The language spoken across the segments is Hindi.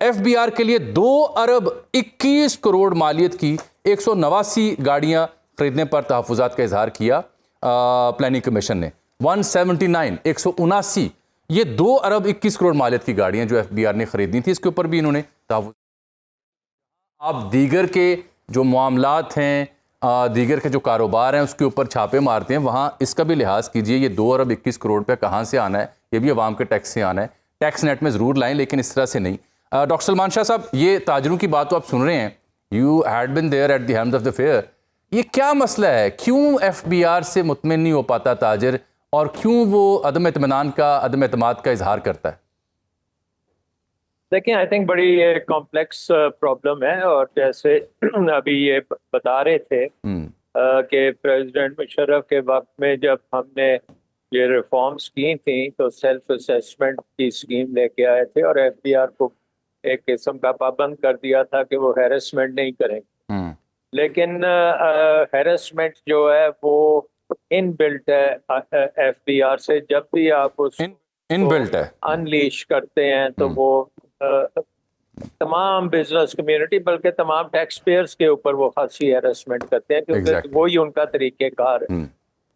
एफबीआर के लिए 2 अरब 21 करोड़ मालियत की 189 गाड़ियां खरीदने पर तहफुजात का इजहार किया प्लानिंग कमीशन ने। 179 ये 2 अरब 21 करोड़ मालियत की गाड़ियां जो एफबीआर ने खरीदनी थी, इसके ऊपर भी इन्होंने तहफुज। आप दीगर के जो मामलात हैं, दीगर के जो कारोबार हैं, उसके ऊपर छापे मारते हैं, वहाँ इसका भी लिहाज कीजिए। ये 2 अरब 21 करोड़ रुपये कहाँ से आना है? ये भी अवाम के टैक्स से आना है। टैक्स नेट में ज़रूर लाएं, लेकिन इस तरह से नहीं। डॉक्टर सलमान शाह साहब, ये ताजरों की बात तो आप सुन रहे हैं, you had been there at the helm of the fair. ये क्या मसला है? क्यों एफबीआर से मुतमिन नहीं हो पाता ताजर, और क्यों वो अदम इत्मीनान का, अदम एतमाद का इजहार करता है? देखिए, आई थिंक बड़ी कॉम्प्लेक्स प्रॉब्लम है। और जैसे अभी ये बता रहे थे कि प्रेसिडेंट मुशर्रफ के वक्त में जब हमने ये रिफॉर्म्स की थी तो सेल्फ असेसमेंट की स्कीम लेके आए थे और एफबीआर को एक किस्म का पाबंद कर दिया था कि वो हैरेसमेंट नहीं करेंगे। लेकिन हैरेसमेंट जो है वो इनबिल्ट है एफबीआर से। जब भी आप उस इनबिल्ट है, अनलीश करते हैं तो वो तमाम बिजनेस कम्युनिटी बल्कि तमाम टैक्स पेयर्स के ऊपर वो खासी हैरेसमेंट करते हैं, क्योंकि वही उनका तरीकेकार है।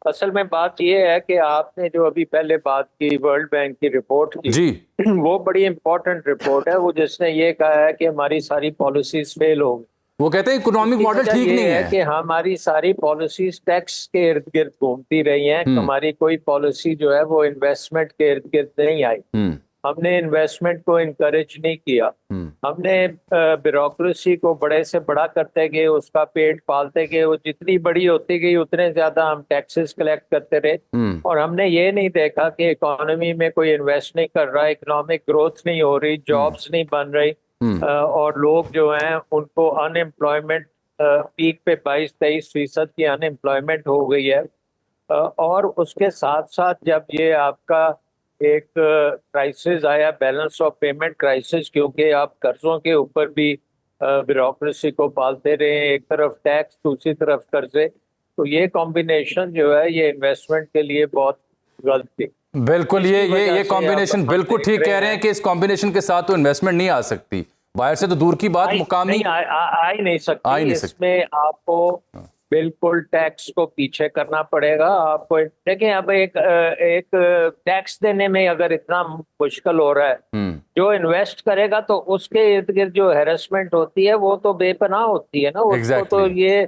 असल में बात ये है कि आपने जो अभी पहले बात की वर्ल्ड बैंक की रिपोर्ट की जी, वो बड़ी इंपॉर्टेंट रिपोर्ट है। वो जिसने ये कहा है कि हमारी सारी पॉलिसीज फेल हो गई। वो कहते हैं इकोनॉमिक मॉडल ठीक नहीं है कि हमारी सारी पॉलिसीज टैक्स के इर्द गिर्द घूमती रही हैं। हमारी कोई पॉलिसी जो है वो इन्वेस्टमेंट के इर्द गिर्द नहीं आई। हमने इन्वेस्टमेंट को इनकरेज नहीं किया। हमने ब्यूरोक्रेसी को बड़े से बड़ा करते गए, उसका पेट पालते गए। वो जितनी बड़ी होती गई उतने ज्यादा हम टैक्सेस कलेक्ट करते रहे। और हमने ये नहीं देखा कि इकोनॉमी में कोई इन्वेस्ट नहीं कर रहा, इकोनॉमिक ग्रोथ नहीं हो रही, जॉब्स नहीं बन रही, और लोग जो हैं उनको अनएम्प्लॉयमेंट पीक पे 22-23% की अनएम्प्लॉयमेंट हो गई है। और उसके साथ साथ जब ये आपका एक क्राइसिस आया, बैलेंस ऑफ पेमेंट क्राइसिस, क्योंकि आप कर्जों के ऊपर भी ब्यूरोक्रेसी को पालते रहे, एक तरफ टैक्स दूसरी तरफ कर्जे, तो ये कॉम्बिनेशन जो है ये इन्वेस्टमेंट के लिए बहुत गलत थी। बिल्कुल, ये कॉम्बिनेशन बिल्कुल ठीक कह रहे हैं कि इस कॉम्बिनेशन के साथ तो इन्वेस्टमेंट नहीं आ सकती। बाहर से तो दूर की बात, मुकामी आ ही नहीं सकती। इसमें आपको बिल्कुल टैक्स को पीछे करना पड़ेगा। आपको देखिए, अब एक टैक्स देने में अगर इतना मुश्किल हो रहा है, जो इन्वेस्ट करेगा तो उसके इर्द गिर्द जो हैरेसमेंट होती है वो तो बेपनाह होती है ना। उसको तो ये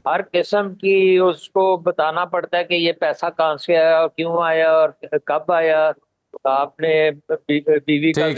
हर किस्म की उसको बताना पड़ता है कि ये पैसा कहाँ से आया और क्यों आया और कब आया। आपने बीवी का